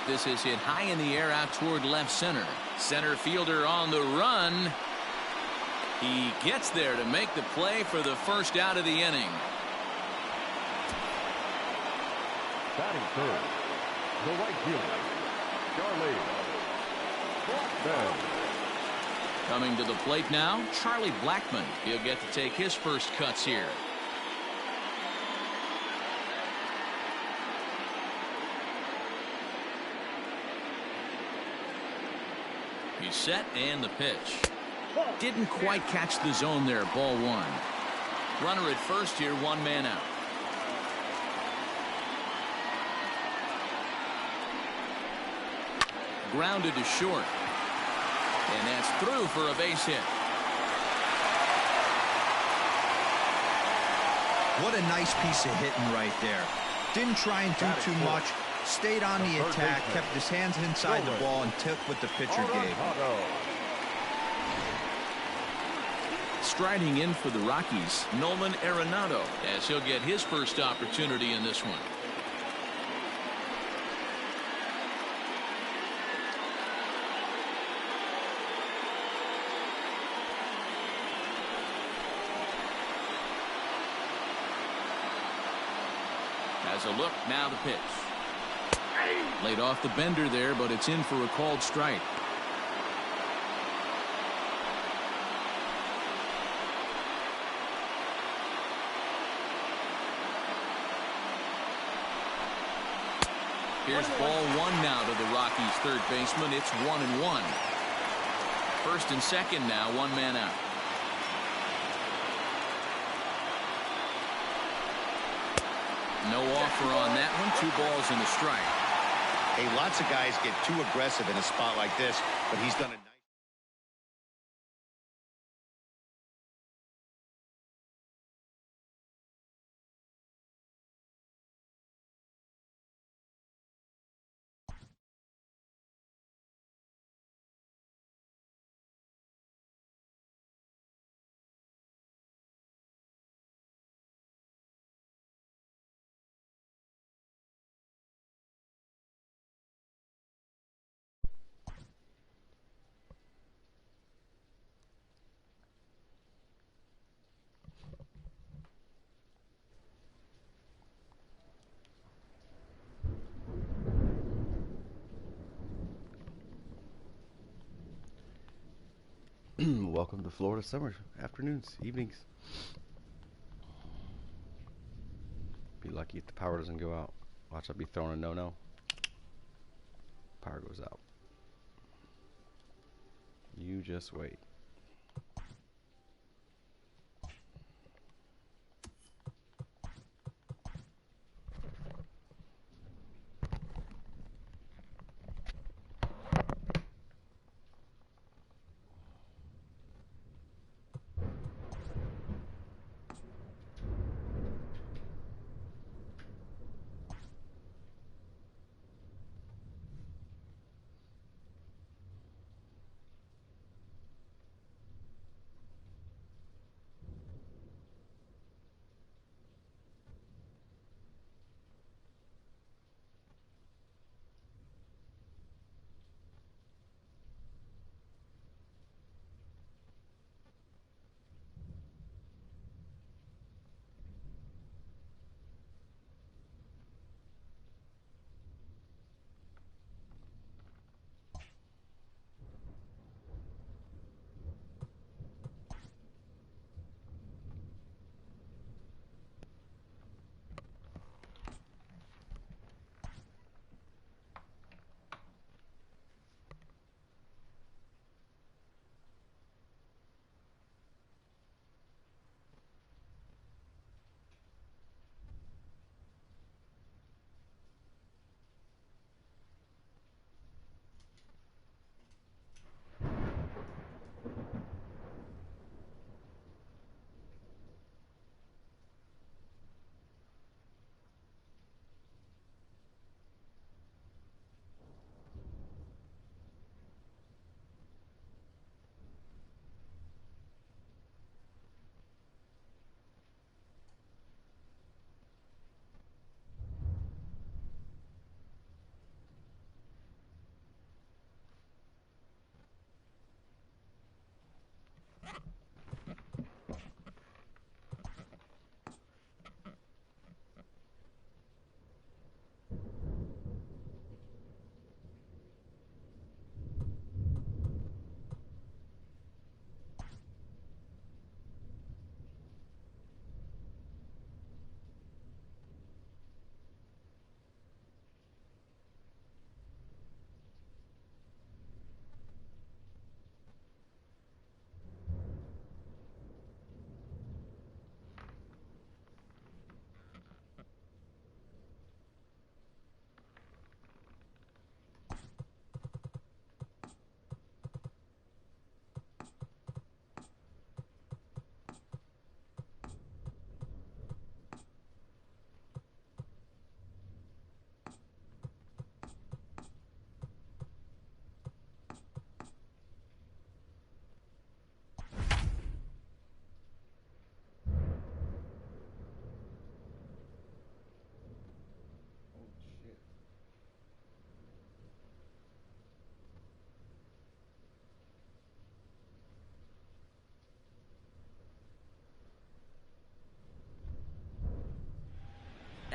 This is hit high in the air out toward left center. Center fielder on the run. He gets there to make the play for the first out of the inning. Batting third, the right fielder, Charlie Blackman. Coming to the plate now, Charlie Blackman. He'll get to take his first cuts here. He's set and the pitch. Didn't quite catch the zone there. Ball one. Runner at first here, one man out. Grounded to short. And that's through for a base hit. What a nice piece of hitting right there. Didn't try and do too much. Stayed on the attack, kept his hands inside the ball, and took what the pitcher gave. Striding in for the Rockies, Nolan Arenado, as he'll get his first opportunity in this one. Has a look, now the pitch. Laid off the bender there, but it's in for a called strike. Here's ball one now to the Rockies' third baseman. It's 1-1. First and second now, one man out. No offer on that one. 2 balls and a strike. Hey, lots of guys get too aggressive in a spot like this, but he's done it. Welcome to Florida summer afternoons, evenings. Be lucky if the power doesn't go out. Watch, I'll be throwing a no-no. Power goes out. You just wait.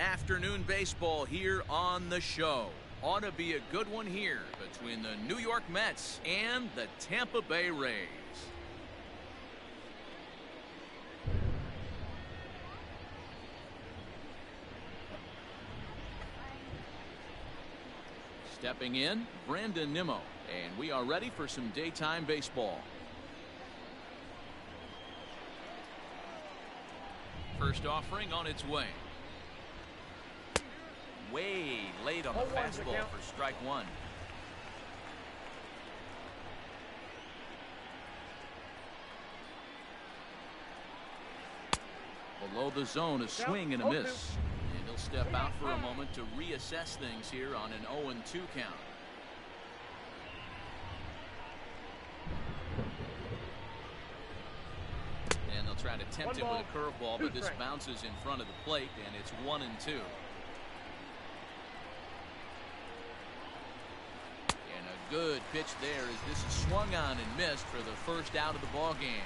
Afternoon baseball here on the show. Ought to be a good one here between the New York Mets and the Tampa Bay Rays. Stepping in, Brandon Nimmo, and we are ready for some daytime baseball. First offering on its way. Way late on the fastball for strike one. Below the zone, a swing and a miss. And he'll step out for a moment to reassess things here on an 0-2 count. And they'll try to tempt him with a curveball, but this bounces in front of the plate, and it's 1-2. Good pitch there as this is swung on and missed for the first out of the ball game.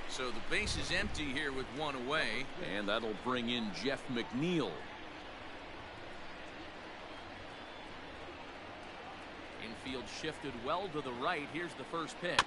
So the base is empty here with one away, and that'll bring in Jeff McNeil. Infield shifted well to the right. Here's the first pitch.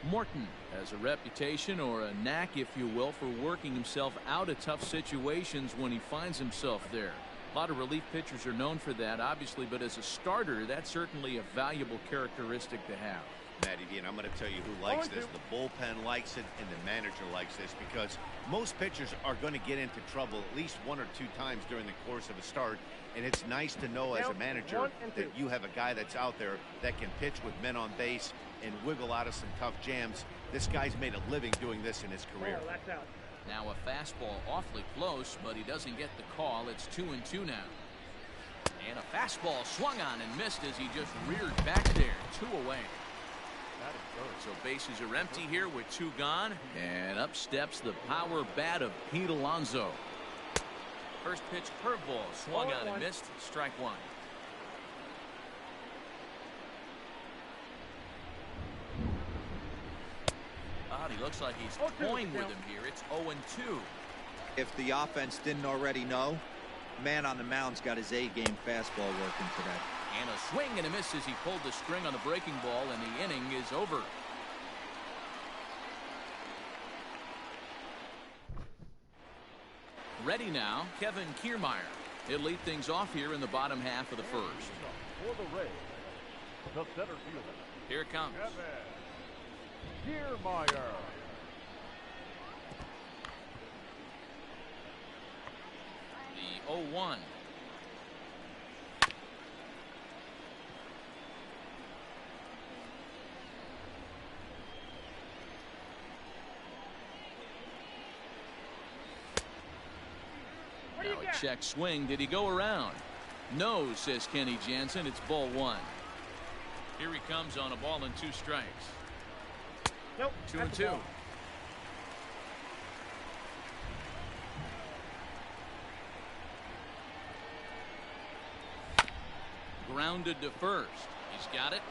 Morton has a reputation, or a knack if you will, for working himself out of tough situations when he finds himself there. A lot of relief pitchers are known for that, obviously, but as a starter, that's certainly a valuable characteristic to have. Matty D, and I'm going to tell you who likes this. The bullpen likes it, and the manager likes this, because most pitchers are going to get into trouble at least 1 or 2 times during the course of a start, and it's nice to know as a manager that you have a guy that's out there that can pitch with men on base and wiggle out of some tough jams. This guy's made a living doing this in his career. Now a fastball awfully close, but he doesn't get the call. It's 2-2 now. And a fastball swung on and missed as he just reared back there. 2 away. So bases are empty here with 2 gone. And up steps the power bat of Pete Alonso. First pitch curveball swung on and missed. Strike 1. He looks like he's toying with him here. It's 0-2. If the offense didn't already know, man on the mound's got his A-game fastball working today. And a swing and a miss as he pulled the string on the breaking ball, and the inning is over. Ready now, Kevin Kiermaier. He'll lead things off here in the bottom half of the first. For the Rays, the center fielder. Here it comes. Kiermaier. The 0-1. Now a check swing. Did he go around? No, says Kenny Jansen. It's ball 1. Here he comes on a ball and 2 strikes. Nope. 2-2. Grounded to first. He's got it.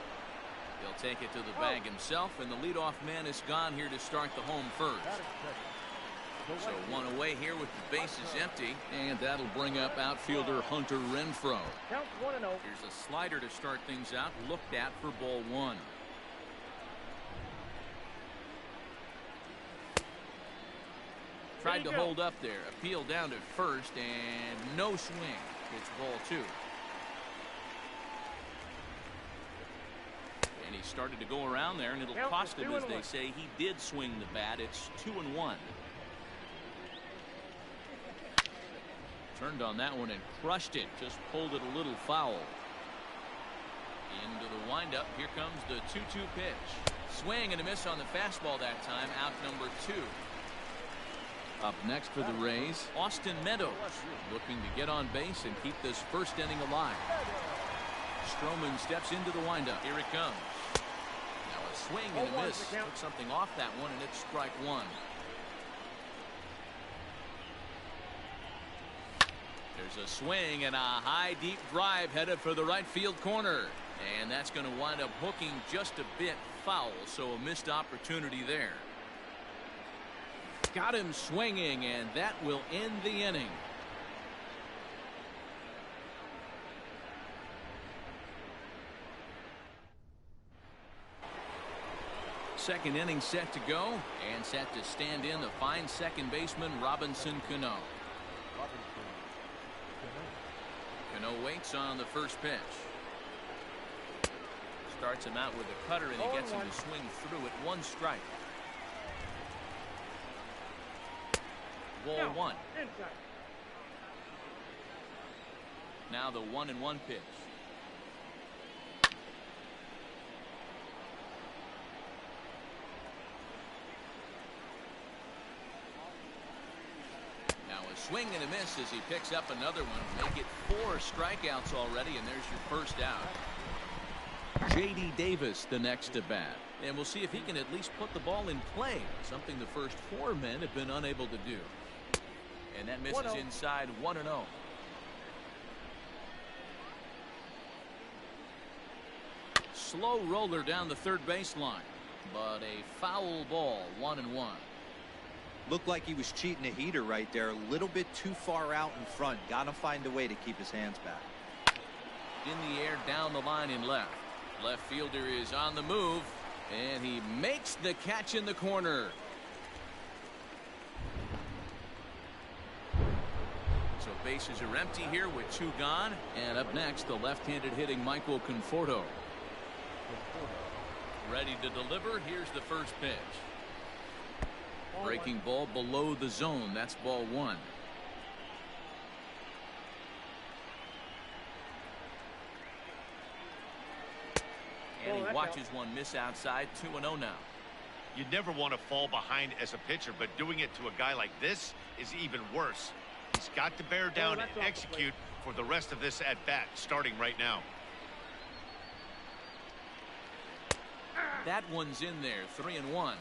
He'll take it to the bag himself, and the leadoff man is gone here to start the home first. So 1 away here with the bases empty, and that'll bring up outfielder Hunter Renfroe. Count 1-0. Here's a slider to start things out, looked at for ball 1. Tried to hold up there, appeal down to first, and no swing. It's ball 2. And he started to go around there, and it'll cost him, as they say. He did swing the bat. It's 2-1. Turned on that one and crushed it. Just pulled it a little foul. Into the windup. Here comes the 2-2 pitch. Swing and a miss on the fastball that time. Out number 2. Up next for the Rays, Austin Meadows, looking to get on base and keep this first inning alive. Stroman steps into the windup. Here it comes. Now a swing and a miss. Took something off that one, and it's strike 1. There's a swing and a high deep drive headed for the right field corner, and that's going to wind up hooking just a bit foul, so a missed opportunity there. Got him swinging, and that will end the inning. Second inning set to go, and set to stand in the fine second baseman Robinson Cano. Cano waits on the first pitch. Starts him out with a cutter, and he gets him to swing through it. 1 strike. Ball 1. Now the 1-1 pitch. Now a swing and a miss as he picks up another one. Make it 4 strikeouts already, and there's your first out. J.D. Davis the next at bat, and we'll see if he can at least put the ball in play, something the first 4 men have been unable to do. And that misses inside. 1-0. Slow roller down the third baseline, but a foul ball. 1-1. Looked like he was cheating a heater right there. A little bit too far out in front. Gotta find a way to keep his hands back. In the air, down the line in left. Left fielder is on the move, and he makes the catch in the corner. So bases are empty here with 2 gone. And up next, the left-handed hitting Michael Conforto. Ready to deliver. Here's the first pitch. Breaking ball below the zone. That's ball 1. And he watches one miss outside. 2-0 now. You never want to fall behind as a pitcher, but doing it to a guy like this is even worse. He's got to bear down and execute for the rest of this at-bat, starting right now. That one's in there. 3-1.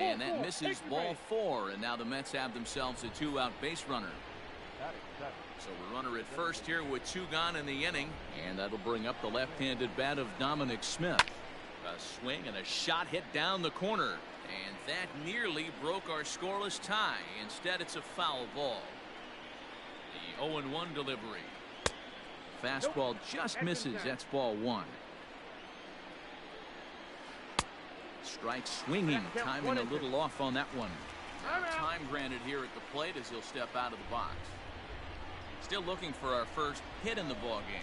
And that misses. Ball 4, and now the Mets have themselves a 2-out base runner. So a runner at first here with 2 gone in the inning, and that'll bring up the left-handed bat of Dominic Smith. A swing and a shot hit down the corner, and that nearly broke our scoreless tie. Instead, it's a foul ball. The 0-1 delivery. Fastball just misses. That's ball 1. Strike swinging, timing a little off on that one. Time granted here at the plate as he'll step out of the box. Still looking for our first hit in the ball game.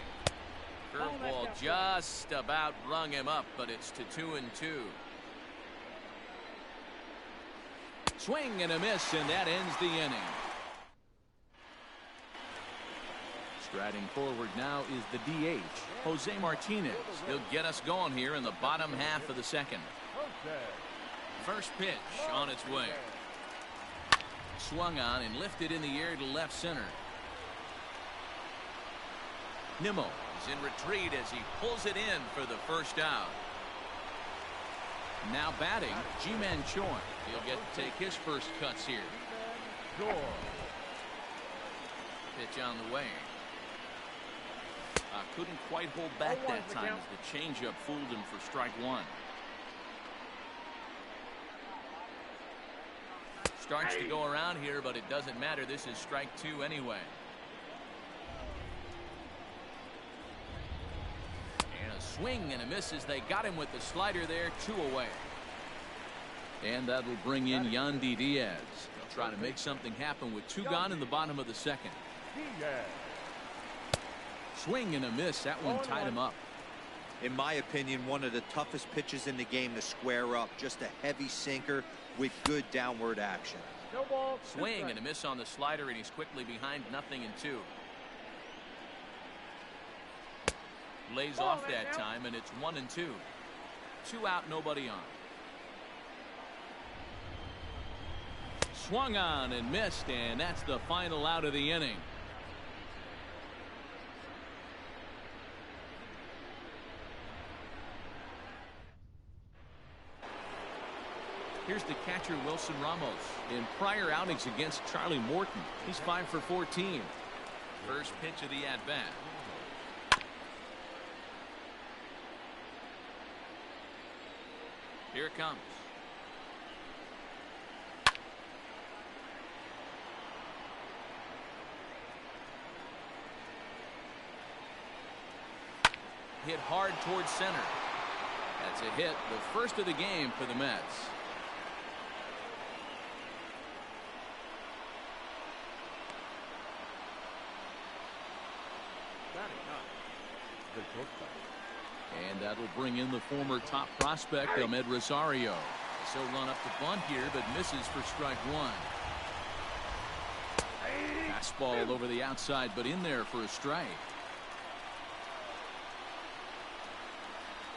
Curveball just about rung him up, but it's to 2-2. Swing and a miss, and that ends the inning. Striding forward now is the DH, Jose Martinez. He'll get us going here in the bottom half of the second. First pitch on its way. Swung on and lifted in the air to left center. Nimmo is in retreat as he pulls it in for the first out. Now batting, Ji-Man Choi. He'll get to take his first cuts here. Pitch on the way. Couldn't quite hold back that time as the changeup fooled him for strike 1. Starts to go around here, but it doesn't matter. This is strike 2 anyway. And a swing and a miss as they got him with the slider there. 2 away. And that'll bring in Yandy Diaz. They'll try to make something happen with 2 gone in the bottom of the second. Swing and a miss. That one tied him up. In my opinion, one of the toughest pitches in the game to square up. Just a heavy sinker with good downward action. Swing and a miss on the slider, and he's quickly behind 0-2. Lays off that time, and it's 1-2. 2 out, nobody on. Swung on and missed, and that's the final out of the inning. Here's the catcher, Wilson Ramos. In prior outings against Charlie Morton, he's 5 for 14. First pitch of the at-bat. it comes. Hit hard towards center. That's a hit, the first of the game for the Mets. And that'll bring in the former top prospect, Ahmed Rosario. He'll run up to bunt here, but misses for strike one. Fastball over the outside, but in there for a strike.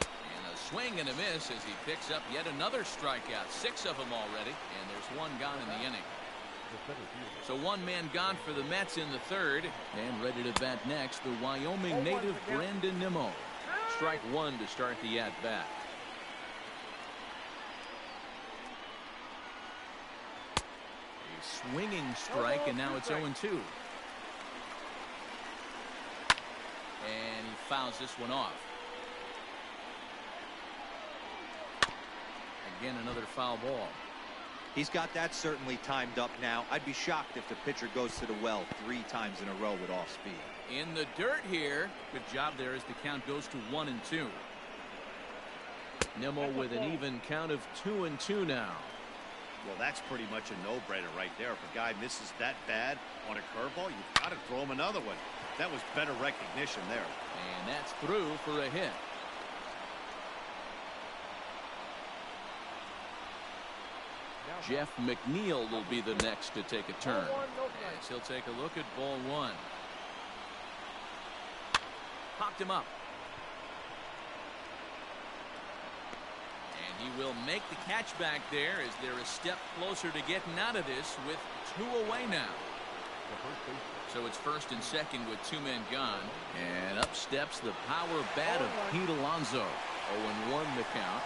And a swing and a miss as he picks up yet another strikeout. 6 of them already, and there's one gone in the inning. So one man gone for the Mets in the third, and ready to bat next, the Wyoming native Brandon Nimmo. Strike one to start the at-bat. A swinging strike, and now it's 0-2. And he fouls this one off. Again, another foul ball. He's got that certainly timed up now. I'd be shocked if the pitcher goes to the well 3 times in a row with off speed. In the dirt here. Good job there as the count goes to 1-2. Nimmo with an even count of 2-2 now. Well, that's pretty much a no-brainer right there. If a guy misses that bad on a curveball, you've got to throw him another one. That was better recognition there. And that's through for a hit. Jeff McNeil will be the next to take a turn. As he'll take a look at ball one. Popped him up. And he will make the catch back there as they're a step closer to getting out of this with 2 away now. So it's first and second with 2 men gone. And up steps the power bat of Pete Alonso. 0-1 the count.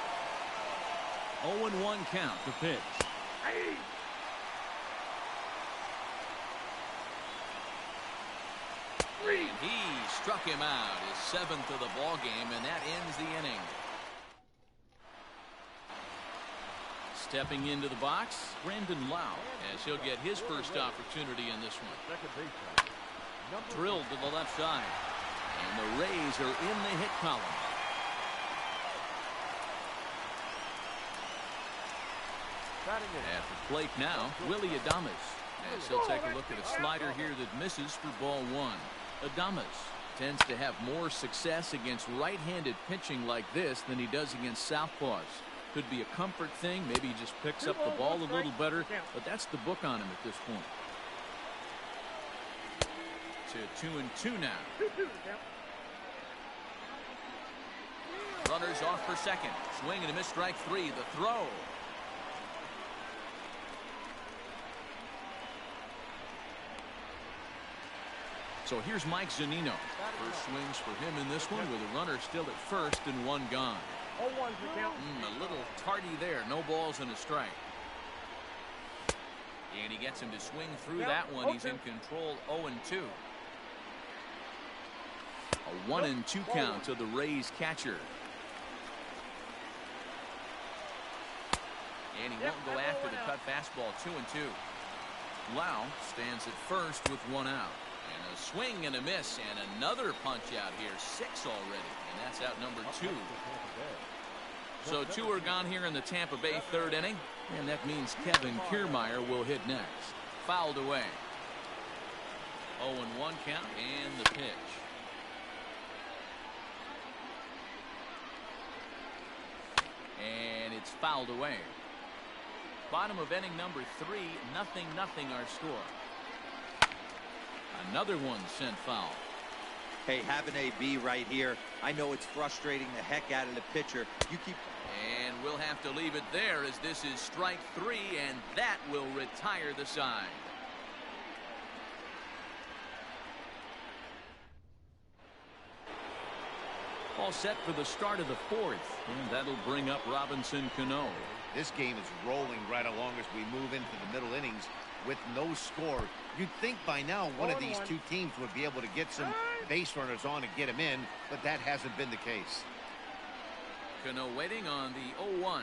0-1 count to pitch. And he struck him out, his 7th of the ball game, and that ends the inning. Stepping into the box, Brandon Lau, as he'll get his first opportunity in this one. Drilled to the left side, and the Rays are in the hit column. At the plate now, Willie Adames, as he'll take a look at a slider here that misses for ball one. Adames tends to have more success against right-handed pitching like this than he does against southpaws. Could be a comfort thing. Maybe he just picks up the ball a little better, but that's the book on him at this point. To 2-2 now. Runners off for second. Swing and a miss, strike 3. The throw. So here's Mike Zunino. First swings for him in this one with a runner still at first and 1 gone. A little tardy there. No balls and a strike. And he gets him to swing through that one. He's in control. 0-2. A 1-2 count to the Rays catcher. And he won't go after the cut fastball. 2-2. Lau stands at first with 1 out. And a swing and a miss and another punch out here. 6 already. And that's out number 2. So 2 are gone here in the Tampa Bay 3rd inning. And that means Kevin Kiermaier will hit next. Fouled away. 0-1 count and the pitch. And it's fouled away. Bottom of inning number 3. 0-0 our score. Another one sent foul. Hey, have an AB right here. I know it's frustrating the heck out of the pitcher. You keep. And we'll have to leave it there as this is strike 3, and that will retire the side. All set for the start of the 4th, and that'll bring up Robinson Cano. This game is rolling right along as we move into the middle innings with no score. You'd think by now one of these 2 teams would be able to get some base runners on and get him in, but that hasn't been the case. Cano waiting on the 0-1.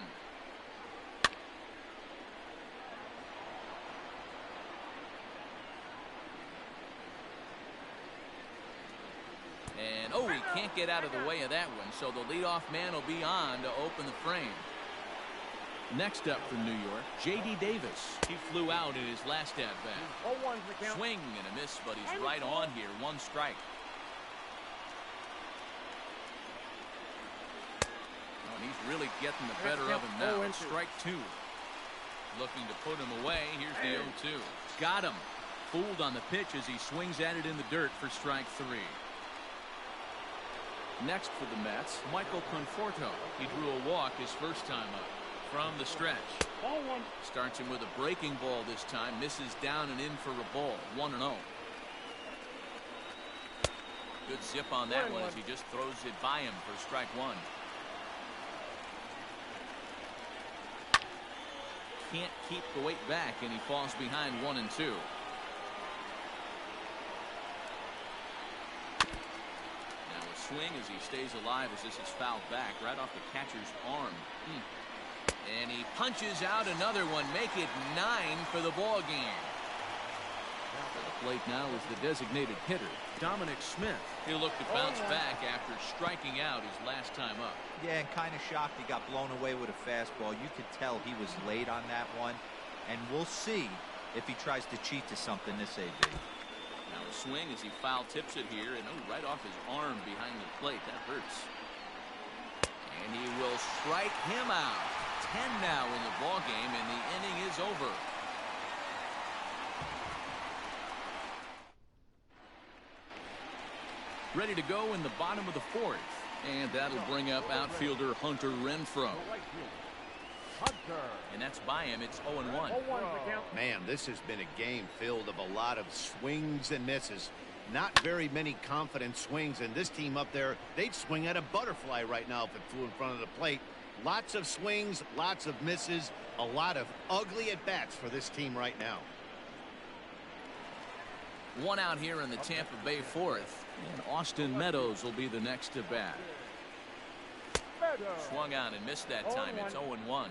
can't get out of the way of that one, so the leadoff man will be on to open the frame. Next up from New York, J.D. Davis. He flew out in his last at-bat. 0-1's the count. Swing and a miss, but he's right on here. 1 strike. Oh, and he's really getting the better of him now. Strike 2. Looking to put him away. Here's the 0-2. Got him. Fooled on the pitch as he swings at it in the dirt for strike 3. Next for the Mets, Michael Conforto. He drew a walk his first time up. From the stretch. Starts him with a breaking ball this time. Misses down and in for a ball. 1-0. Good zip on that one as he just throws it by him for strike 1. Can't keep the weight back, and he falls behind 1-2. Swing as he stays alive as this is fouled back right off the catcher's arm. And he punches out another one. Make it 9 for the ball game. For the plate now is the designated hitter, Dominic Smith. He'll look to bounce back after striking out his last time up. Yeah, and kind of shocked he got blown away with a fastball. You could tell he was late on that one. And we'll see if he tries to cheat to something this AB. Now a swing as he foul tips it here, and right off his arm behind the plate. That hurts. And he will strike him out. 10 now in the ball game, and the inning is over. Ready to go in the bottom of the 4th, and that'll bring up outfielder Hunter Renfroe. And that's by him. It's 0-1. Man, this has been a game filled of a lot of swings and misses. Not very many confident swings, and this team up there, they'd swing at a butterfly right now if it flew in front of the plate. Lots of swings, lots of misses, a lot of ugly at-bats for this team right now. 1 out here in the Tampa Bay 4th, and Austin Meadows will be the next to bat. Swung on and missed that time. It's 0-1.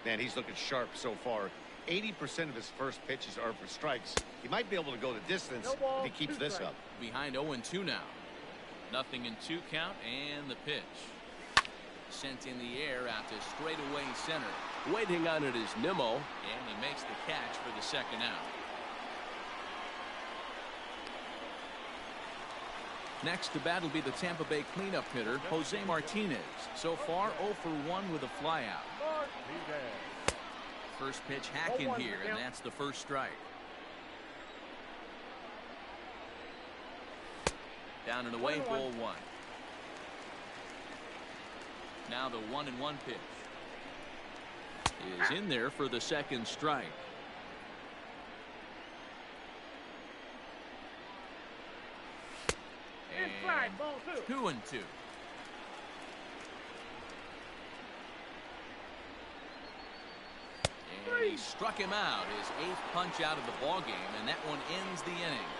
Man, he's looking sharp so far. 80% of his first pitches are for strikes. He might be able to go the distance if he keeps this up. Behind 0-2 now. 0-2 count, and the pitch. Sent in the air out to straightaway center. Waiting on it is Nimmo. And he makes the catch for the second out. Next to bat will be the Tampa Bay cleanup hitter, Jose Martinez. So far, 0 for 1 with a flyout. First pitch hacking here, and that's the first strike. Down and away, ball 1. Now the 1-1 pitch is in there for the second strike. And 2-2. And he struck him out, his 8th punch out of the ball game, and that one ends the inning.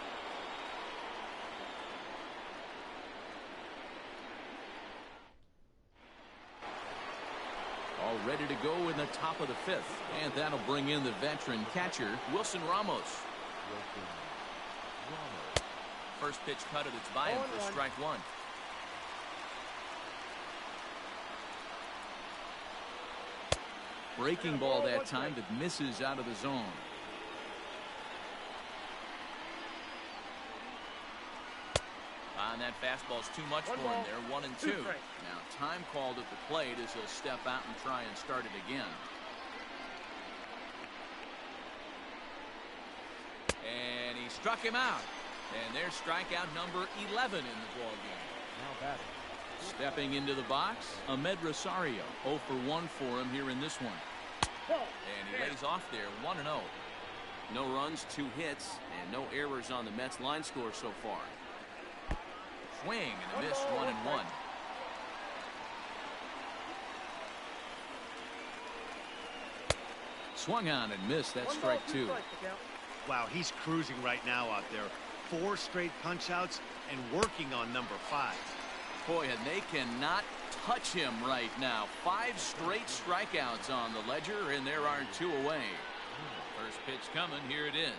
All ready to go in the top of the 5th, and that'll bring in the veteran catcher, Wilson Ramos. First pitch cutter that's by him for strike 1. Breaking ball that time that misses out of the zone. And that fastball's too much for him there. 1-2. Now time called at the plate as he'll step out and try and start it again. And he struck him out. And there's strikeout number 11 in the ball game. Stepping into the box, Ahmed Rosario. 0 for 1 for him here in this one. And he lays off there, 1-0. No runs, 2 hits, and no errors on the Mets line score so far. Swing and a miss, 1-1. Swung on and missed. That's strike 2. Wow, he's cruising right now out there. 4 straight punch outs and working on number 5. Boy, and they cannot touch him right now. 5 straight strikeouts on the ledger, and there are 2 away. First pitch coming. Here it is.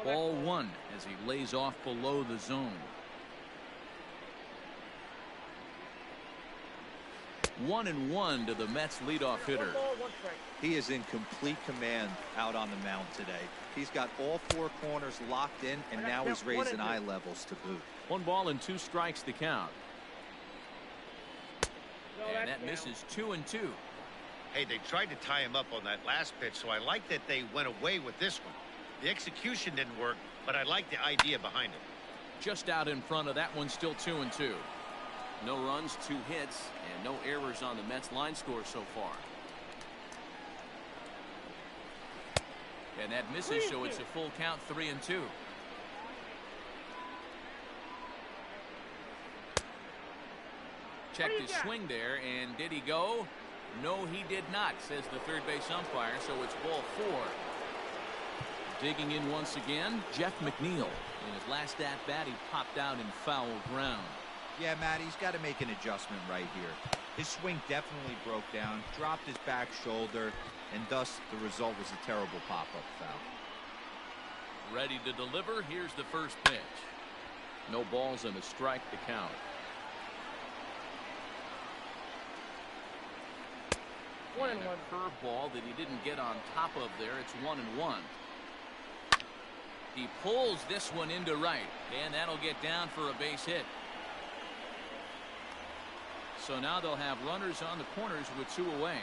Ball 1 as he lays off below the zone. 1-1 to the Mets leadoff hitter. 1 ball, 1 strike. He is in complete command out on the mound today. He's got all 4 corners locked in, and now he's raising eye levels to boot. 1 ball and 2 strikes to count. No, And that's that misses 2-2. Hey, they tried to tie him up on that last pitch, so I like that they went away with this one. The execution didn't work, but I like the idea behind it. Just out in front of that one, still 2-2. No runs, 2 hits, and no errors on the Mets line score so far. And that misses, so it's a full count, 3-2. Checked his swing there, and did he go? No, he did not, says the third base umpire, so it's ball 4. Digging in once again, Jeff McNeil. In his last at-bat, he popped out in foul ground. Yeah, Matt, he's got to make an adjustment right here. His swing definitely broke down, dropped his back shoulder, and thus the result was a terrible pop-up foul. Ready to deliver. Here's the first pitch. No balls and a strike to count. And a curveball that he didn't get on top of there. It's 1-1. He pulls this one into right, and that'll get down for a base hit. So now they'll have runners on the corners with 2 away.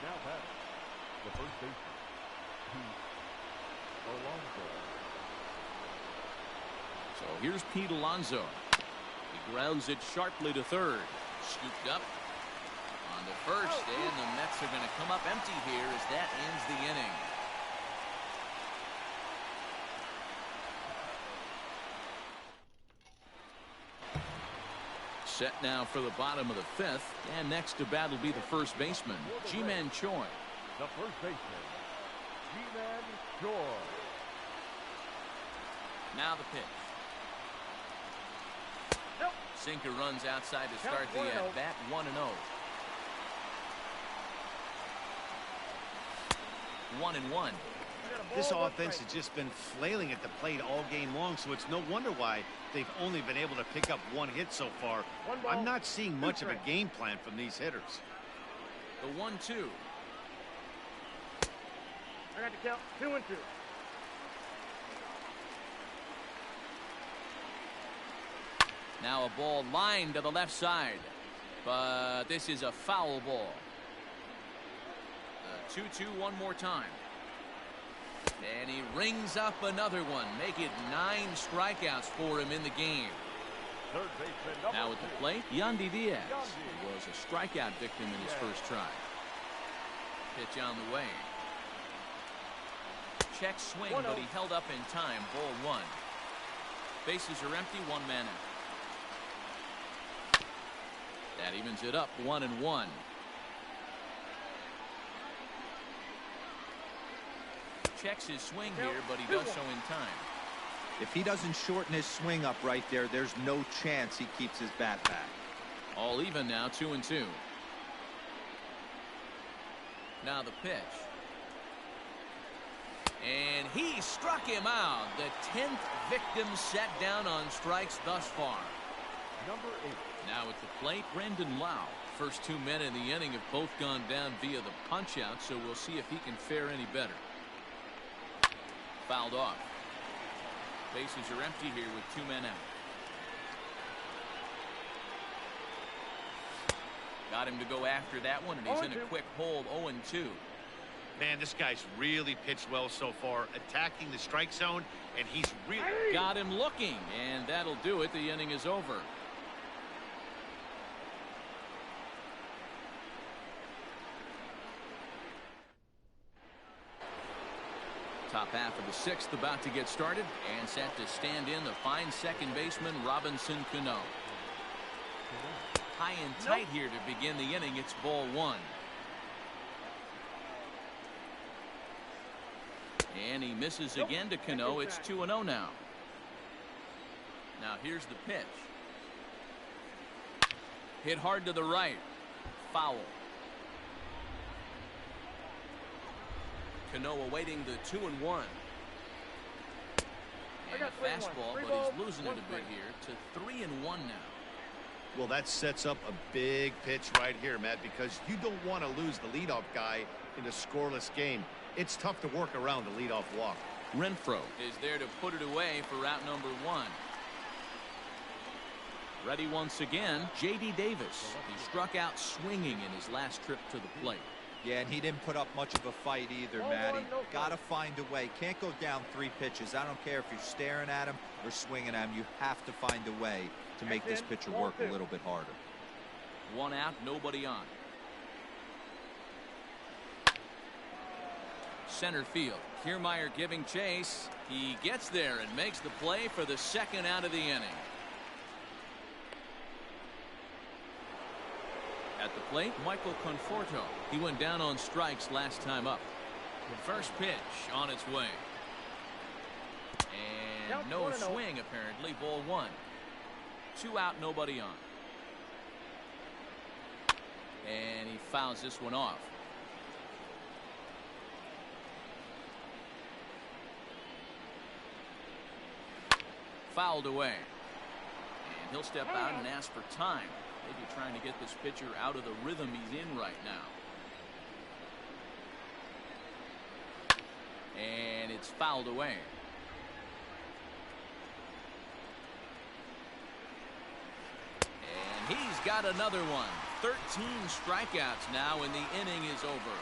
Now batting, the first baseman, Pete Alonso. So here's Pete Alonso. He grounds it sharply to third. Scooped up on to first, and the Mets are going to come up empty here as that ends the inning. Set now for the bottom of the 5th, and next to bat will be the first baseman, Ji-Man Choi. The first baseman, Ji-Man Choi. Now the pitch. Nope. Sinker runs outside to start the at-bat, 1-0. 1-1. This offense has just been flailing at the plate all game long, so it's no wonder why they've only been able to pick up 1 hit so far. I'm not seeing much of a game plan from these hitters. The 1-2. I got to count 2-2. Now a ball lined to the left side, but this is a foul ball. 2-2 one more time. And he rings up another one. Make it 9 strikeouts for him in the game. Third baseman, Now at the plate, Yandy Diaz, who was a strikeout victim in his first try. Pitch on the way. Check swing, but he held up in time. Ball 1. Bases are empty, 1 man out. That evens it up, 1-1. Checks his swing here, but he does so in time. If he doesn't shorten his swing up right there, there's no chance he keeps his bat back. All even now, 2-2. Now the pitch. And he struck him out. The 10th victim set down on strikes thus far. number 8. Now at the plate, Brendan Lau. First 2 men in the inning have both gone down via the punch-out, so we'll see if he can fare any better. Fouled off. Bases are empty here with 2 men out. Got him to go after that one, and he's in a quick hold, 0-2. Man, this guy's really pitched well so far, attacking the strike zone, and he's really got him looking, and that'll do it. The inning is over. Top half of the 6th about to get started, and set to stand in the fine second baseman Robinson Cano. High and tight here to begin the inning. It's ball 1. And he misses again to Cano. It's 2-0 now. Now here's the pitch. Hit hard to the right. Foul. Cano awaiting the 2-1. And a fastball, but he's losing it a bit here to 3-1 now. Well, that sets up a big pitch right here, Matt, because you don't want to lose the leadoff guy in a scoreless game. It's tough to work around the leadoff walk. Renfroe is there to put it away for out number 1. Ready once again, J.D. Davis. He struck out swinging in his last trip to the plate. Yeah, and he didn't put up much of a fight either, Matty. Got to find a way. Can't go down 3 pitches. I don't care if you're staring at him or swinging at him. You have to find a way to make this pitcher work a little bit harder. 1 out, nobody on. Center field. Kiermaier giving chase. He gets there and makes the play for the 2nd out of the inning. At the plate, Michael Conforto. He went down on strikes last time up. The first pitch on its way. And no swing, apparently. Ball 1. 2 out, nobody on. And he fouls this one off. Fouled away. And he'll step out and ask for time. Maybe trying to get this pitcher out of the rhythm he's in right now. And it's fouled away. And he's got another one. 13 strikeouts now, and the inning is over.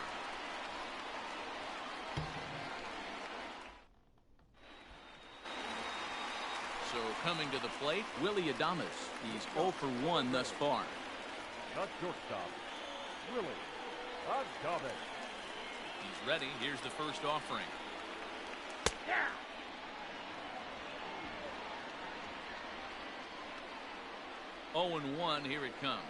So coming to the plate, Willie Adames. He's 0 for 1 thus far. Not shortstop, Willie Adames. He's ready. Here's the first offering. Yeah. 0-1. Here it comes.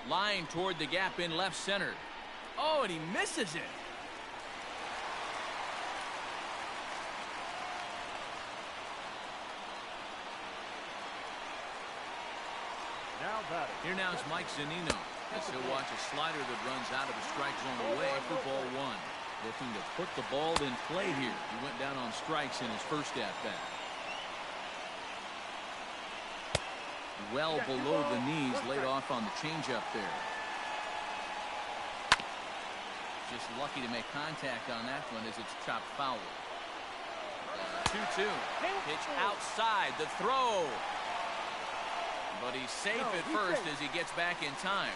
Line toward the gap in left center. Oh, and he misses it. Here now is Mike Zunino as he'll watch a slider that runs out of the strike zone away for ball 1. Looking to put the ball in play here. He went down on strikes in his first at-bat. Well below the knees, laid off on the changeup there. Just lucky to make contact on that one as it's chopped foul. 2-2. Pitch outside the throw. But he's safe at first as he gets back in time.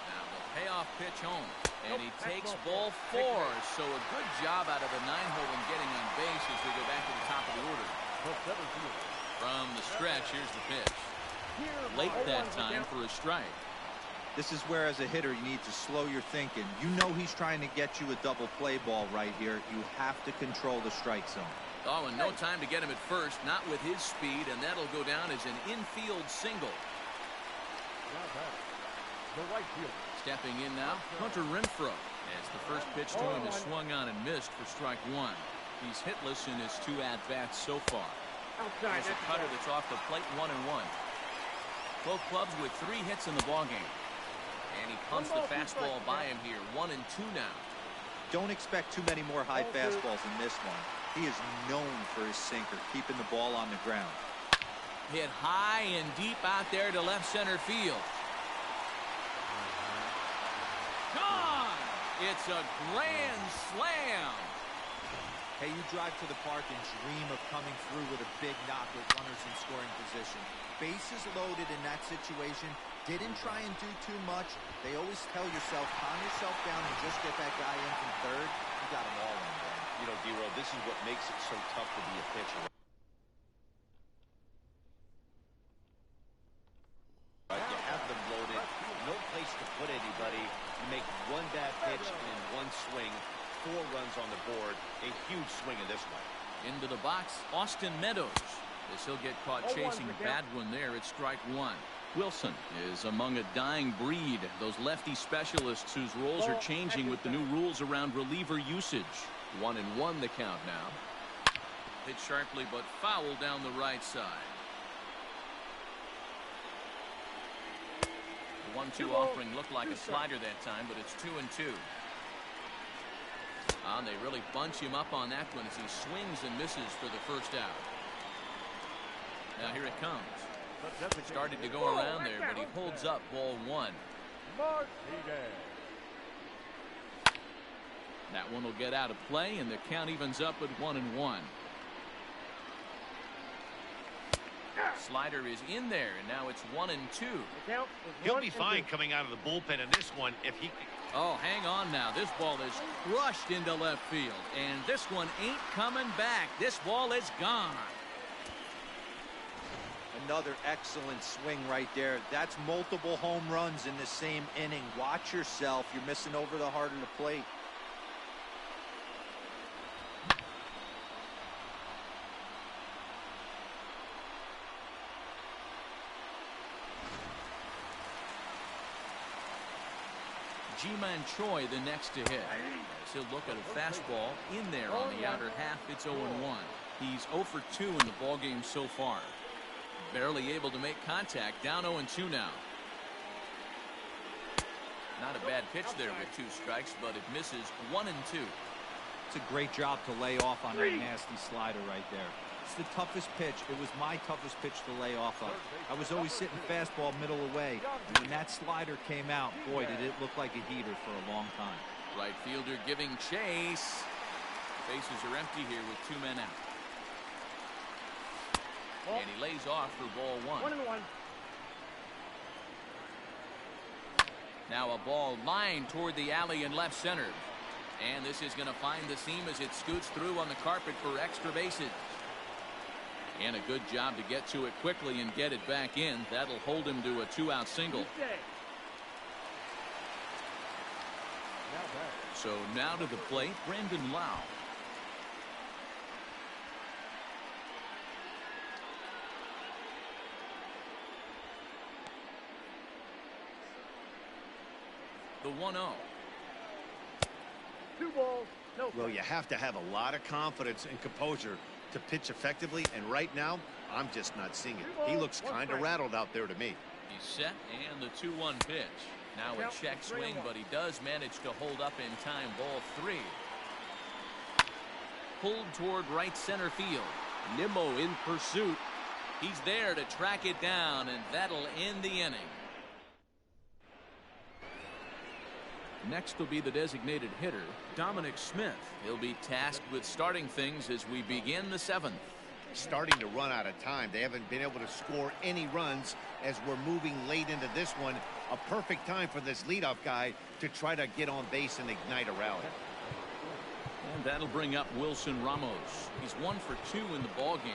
Now the payoff pitch home. And he takes ball 4. So a good job out of the 9-hole in getting on base as we go back to the top of the order. From the stretch, here's the pitch. Late that time for a strike. This is where, as a hitter, you need to slow your thinking. You know he's trying to get you a double play ball right here. You have to control the strike zone. Oh, and no time to get him at first, not with his speed, and that'll go down as an infield single. The right field. Stepping in now, Hunter Renfroe, as the first pitch to him is swung on and missed for strike 1. He's hitless in his 2 at-bats so far. There's a cutter that's off the plate, 1-1. Both clubs with 3 hits in the ballgame. And he pumps the fastball by him here, 1-2 now. Don't expect too many more high fastballs in this one. He is known for his sinker, keeping the ball on the ground. Hit high and deep out there to left center field. Gone! It's a grand slam. Hey, you drive to the park and dream of coming through with a big knock with runners in scoring position. Bases loaded in that situation. Didn't try and do too much. They always tell yourself, calm yourself down and just get that guy in from third. You got them all in there. You know, D-Row, this is what makes it so tough to be a pitcher. Right, you have them loaded, no place to put anybody. You make one bad pitch and 1 swing, 4 runs on the board. A huge swing in this one. Into the box, Austin Meadows. As he'll get caught chasing a bad one there at strike 1. Wilson is among a dying breed. Those lefty specialists whose roles are changing with the new rules around reliever usage. 1-1 the count now. Hit sharply but foul down the right side. The 1-2 offering looked like a slider that time, but it's 2-2. And they really bunch him up on that one as he swings and misses for the first out. Now here it comes. Started to go around there, but he holds up ball 1. That one will get out of play, and the count evens up at 1-1. Slider is in there, and now it's 1-2. He'll be fine coming out of the bullpen in this one if he. Oh, hang on now. This ball is crushed into left field, and this one ain't coming back. This ball is gone. Another excellent swing right there. That's multiple home runs in the same inning. Watch yourself. You're missing over the heart of the plate. G-Man Choi the next to hit. As he'll look at a fastball in there on the outer half. It's 0-1. He's 0 for 2 in the ballgame so far. Barely able to make contact. Down 0-2 now. Not a bad pitch there with 2 strikes, but it misses 1-2. It's a great job to lay off on that nasty slider right there. It's the toughest pitch. It was my toughest pitch to lay off of. I was always sitting fastball middle away. And when that slider came out, boy, did it look like a heater for a long time. Right fielder giving chase. Bases are empty here with 2 men out. And he lays off for ball 1. 1-1. Now a ball lined toward the alley in left center. And this is going to find the seam as it scoots through on the carpet for extra bases. And a good job to get to it quickly and get it back in. That'll hold him to a 2-out single. So now to the plate, Brandon Lau. The 1-0. 2 balls, no. Well, you have to have a lot of confidence and composure to pitch effectively, and right now I'm just not seeing it. He looks kind of rattled out there to me. He's set, and the 2-1 pitch. Now a check swing, but he does manage to hold up in time. Ball 3. Pulled toward right center field. Nimmo in pursuit. He's there to track it down, and that'll end the inning. Next will be the designated hitter, Dominic Smith. He'll be tasked with starting things as we begin the 7th. Starting to run out of time. They haven't been able to score any runs as we're moving late into this one. A perfect time for this leadoff guy to try to get on base and ignite a rally. And that'll bring up Wilson Ramos. He's 1 for 2 in the ball game.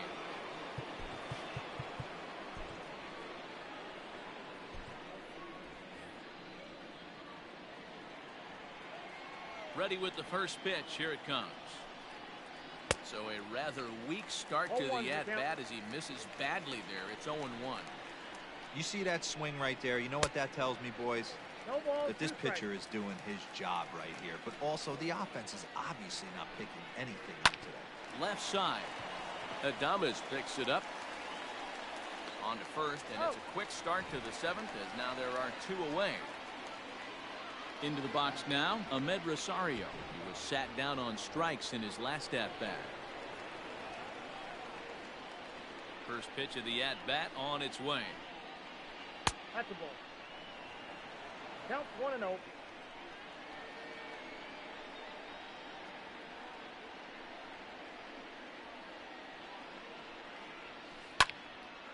Ready with the first pitch. Here it comes. So a rather weak start to the at-bat as he misses badly there. It's 0-1. You see that swing right there? You know what that tells me, boys? No balls, That this pitcher is doing his job right here. But also the offense is obviously not picking anything up today. Left side. Adames picks it up. On to first, and it's a quick start to the 7th as now there are 2 away. Into the box now, Ahmed Rosario. He was sat down on strikes in his last at-bat. First pitch of the at-bat on its way. That's a ball. Count 1-0.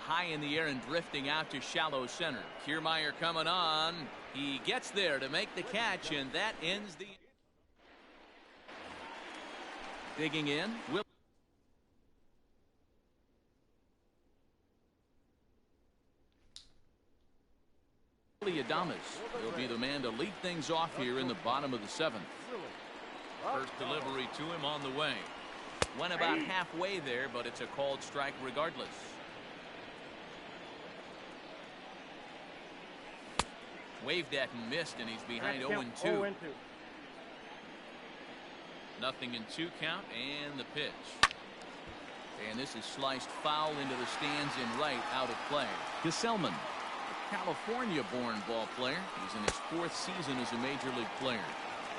High in the air and drifting out to shallow center. Kiermaier coming on. He gets there to make the catch, and that ends the. Digging in. Willie Adames will be the man to lead things off here in the bottom of the 7th. First delivery to him on the way. Went about halfway there, but it's a called strike regardless. Waved at and missed, and he's behind 0-2. Nothing in 2 count, and the pitch. And this is sliced foul into the stands in right, out of play. Gesellman. California-born ball player. He's in his 4th season as a major league player.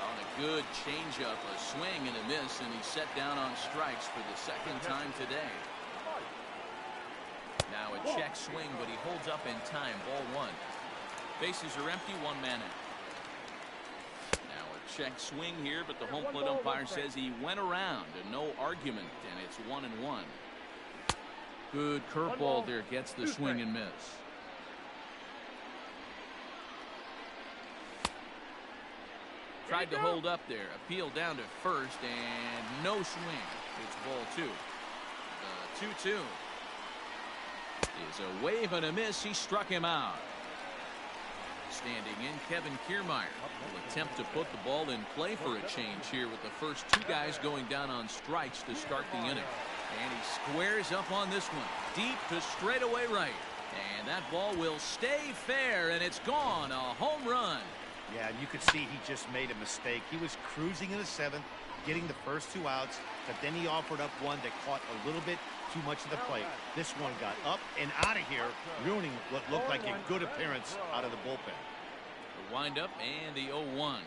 On a good changeup, a swing and a miss, and he's set down on strikes for the 2nd time today. Now a check swing, but he holds up in time. Ball 1. Bases are empty, 1 man out. Now a check swing here, but the home plate umpire says he went around, and no argument, and it's 1-1. Good curveball there, gets the swing and miss. Tried to hold up there, appeal down to first, and no swing. It's ball 2. The 2-2 is a wave and a miss. He struck him out. Standing in, Kevin Kiermaier will attempt to put the ball in play for a change here with the first 2 guys going down on strikes to start the inning. And he squares up on this one, deep to straightaway right. And that ball will stay fair, and it's gone. A home run. Yeah, and you could see he just made a mistake. He was cruising in the 7th, getting the first 2 outs, but then he offered up one that caught a little bit too much of the plate. This one got up and out of here, ruining what looked like a good appearance out of the bullpen. The windup and the 0-1.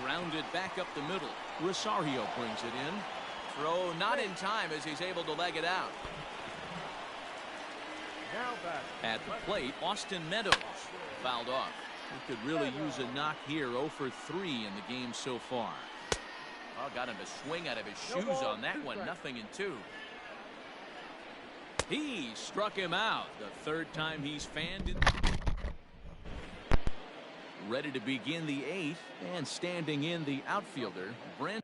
Grounded back up the middle. Rosario brings it in. Throw not in time as he's able to leg it out. At the plate, Austin Meadows fouled off. He could really use a knock here. 0 for 3 in the game so far. Oh, got him to swing out of his shoes on that one. 0-2. He struck him out. The 3rd time he's fanned in. Ready to begin the 8th, and standing in the outfielder, Brent.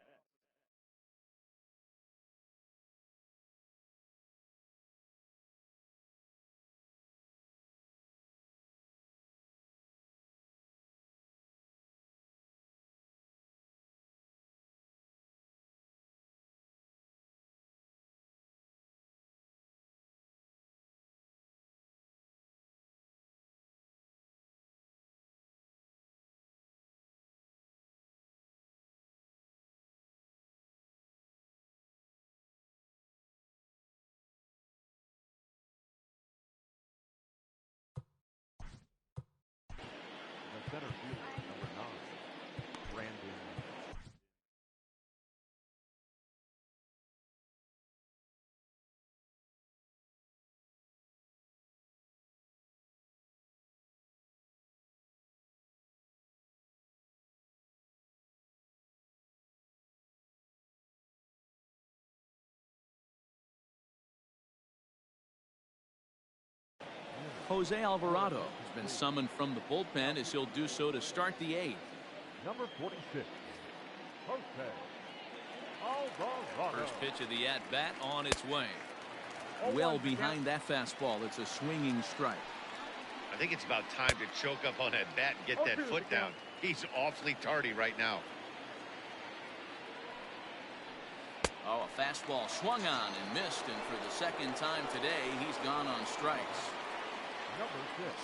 Center fielder, number 9, Brandon. Jose Alvarado has been summoned from the bullpen as he'll do so to start the 8th. Number 46, Jose Alvarado. First pitch of the at-bat on its way. Well behind that fastball. It's a swinging strike. I think it's about time to choke up on that bat and get that foot down. He's awfully tardy right now. Oh, a fastball swung on and missed, and for the 2nd time today, he's gone on strikes.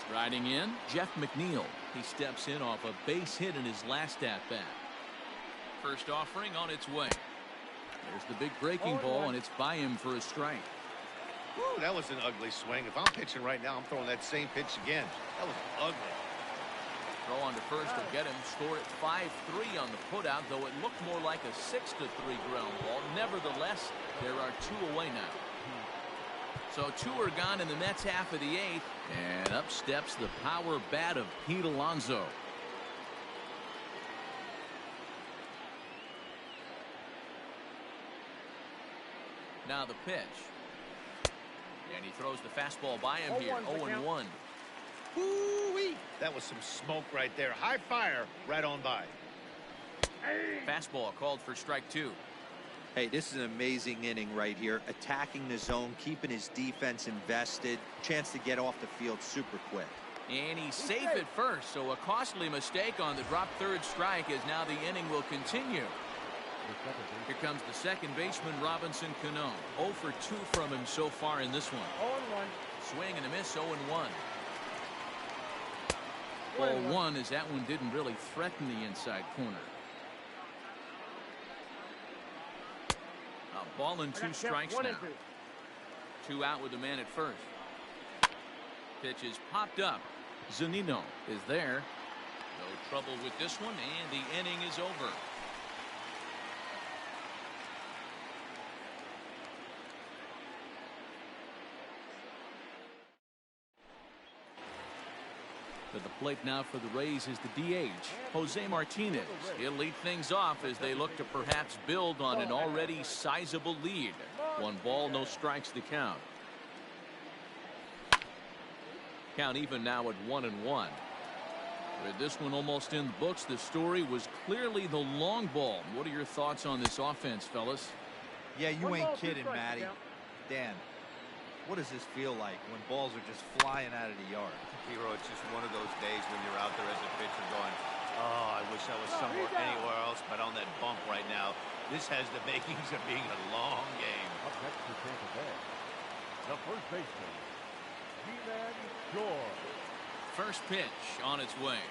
Striding in, Jeff McNeil. He steps in off a base hit in his last at-bat. First offering on its way. There's the big breaking ball, and it's by him for a strike. Woo, that was an ugly swing. If I'm pitching right now, I'm throwing that same pitch again. That was ugly. Throw on to first will get him. Score at 5-3 on the putout, though it looked more like a 6-3 ground ball. Nevertheless, there are 2 away now. So 2 are gone in the Mets half of the 8th, and up steps the power bat of Pete Alonso. Now the pitch. And he throws the fastball by him here. 0-1. Woo-wee. That was some smoke right there. High fire right on by. Fastball called for strike 2. Hey, this is an amazing inning right here. Attacking the zone, keeping his defense invested. Chance to get off the field super quick. And he's safe at first, so a costly mistake on the drop 3rd strike as now the inning will continue. Here comes the 2nd baseman, Robinson Cano. 0 for 2 from him so far in this one. 0-1. Swing and a miss, 0-1. Ball 1 as that one didn't really threaten the inside corner. Ball and 2 strikes now. 2 out with the man at first. Pitch is popped up. Zunino is there. No trouble with this one, and the inning is over. To the plate now for the Rays is the DH, Jose Martinez. He'll lead things off as they look to perhaps build on an already sizable lead. 1 ball, no strikes the count. Count even now at 1-1. With this one almost in the books, the story was clearly the long ball. What are your thoughts on this offense, fellas? Yeah, you ain't kidding, Matty. Dan, what does this feel like when balls are just flying out of the yard? Hero, it's just one of those days when you're out there as a pitcher going, oh, I wish I was somewhere anywhere else but on that bump right now. This has the makings of being a long game. Up next for Tampa Bay, the first baseman, G-Man George. First pitch on its way.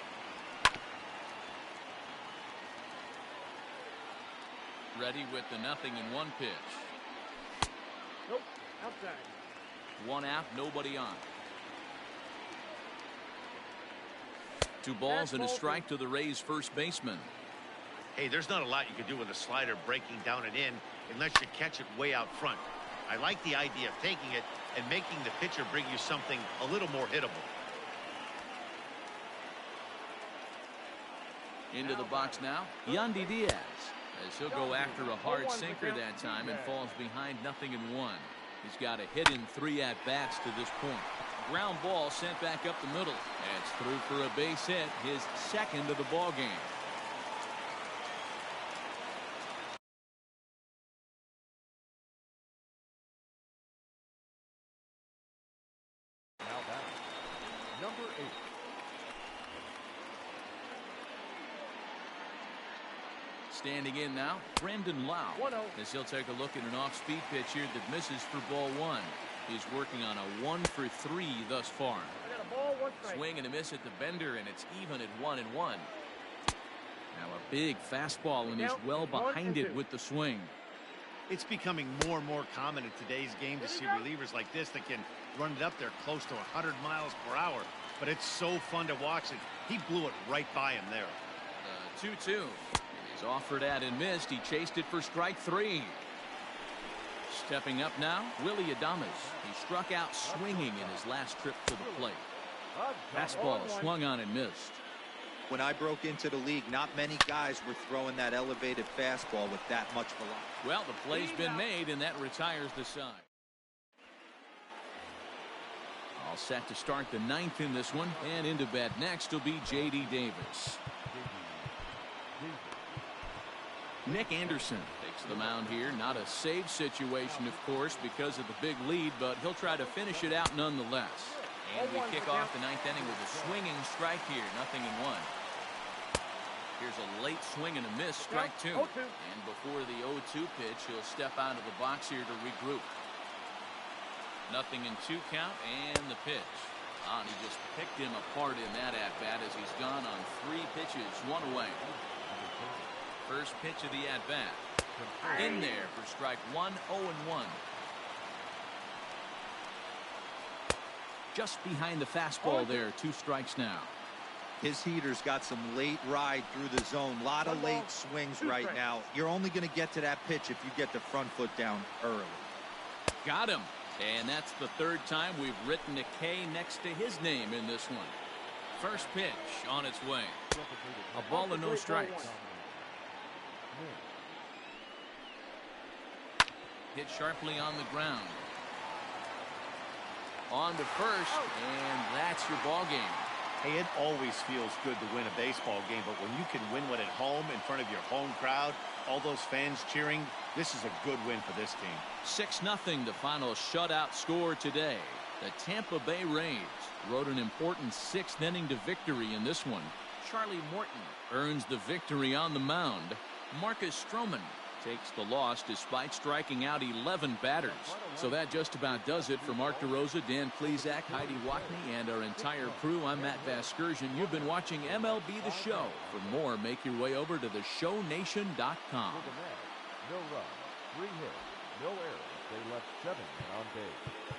Ready with the 0-1 pitch. Nope, outside. 1 out, nobody on. 2 balls and a strike to the Rays first baseman. Hey, there's not a lot you can do with a slider breaking down and in unless you catch it way out front. I like the idea of taking it and making the pitcher bring you something a little more hittable. Into the box now, Yandy Diaz, as he'll go after a hard sinker that time and falls behind 0-1. He's got a hit in 3 at-bats to this point. Ground ball sent back up the middle. That's through for a base hit, his second of the ball game. Now batting, number 8. Standing in now, Brendan Lau, as he'll take a look at an off-speed pitch here that misses for ball 1. He's working on a 1 for 3 thus far. I got a ball, 1 strike. Swing and a miss at the bender, and it's even at 1-1. Now a big fastball, and he's well behind it with the swing. It's becoming more and more common in today's game to see relievers like this that can run it up there close to 100 miles per hour. But it's so fun to watch it. He blew it right by him there. 2-2. He's offered at and missed. He chased it for strike 3. Stepping up now, Willie Adames. He struck out swinging in his last trip to the plate. Fastball swung on and missed. When I broke into the league, not many guys were throwing that elevated fastball with that much velocity. Well, the play's been made, and that retires the side. All set to start the 9th in this one, and into bat next will be J.D. Davis. Nick Anderson takes the mound here. Not a save situation, of course, because of the big lead, but he'll try to finish it out nonetheless. And we kick off the 9th inning with a swinging strike here, 0-1. Here's a late swing and a miss, strike 2. And before the 0-2 pitch, he'll step out of the box here to regroup. 0-2 count, and the pitch. And he just picked him apart in that at-bat as he's gone on 3 pitches, 1 away. First pitch of the at-bat. In there for strike 1, 0-1. Just behind the fastball there, 2 strikes now. His heater's got some late ride through the zone. A lot of late swings right now. You're only going to get to that pitch if you get the front foot down early. Got him. And that's the 3rd time we've written a K next to his name in this one. First pitch on its way. A ball and no strikes. Hit sharply on the ground. On to first, and that's your ball game. Hey, it always feels good to win a baseball game, but when you can win one at home in front of your home crowd, all those fans cheering, this is a good win for this team. 6-0, the final shutout score today. The Tampa Bay Rays rode an important 6th inning to victory in this one. Charlie Morton earns the victory on the mound. Marcus Stroman takes the loss despite striking out 11 batters. So that just about does it for Mark DeRosa, Dan Plesac, Heidi Watney, and our entire crew. I'm Matt Vasgersian. You've been watching MLB The Show. For more, make your way over to theshownation.com. No run, 3 hits, no errors. They left 7 men on base.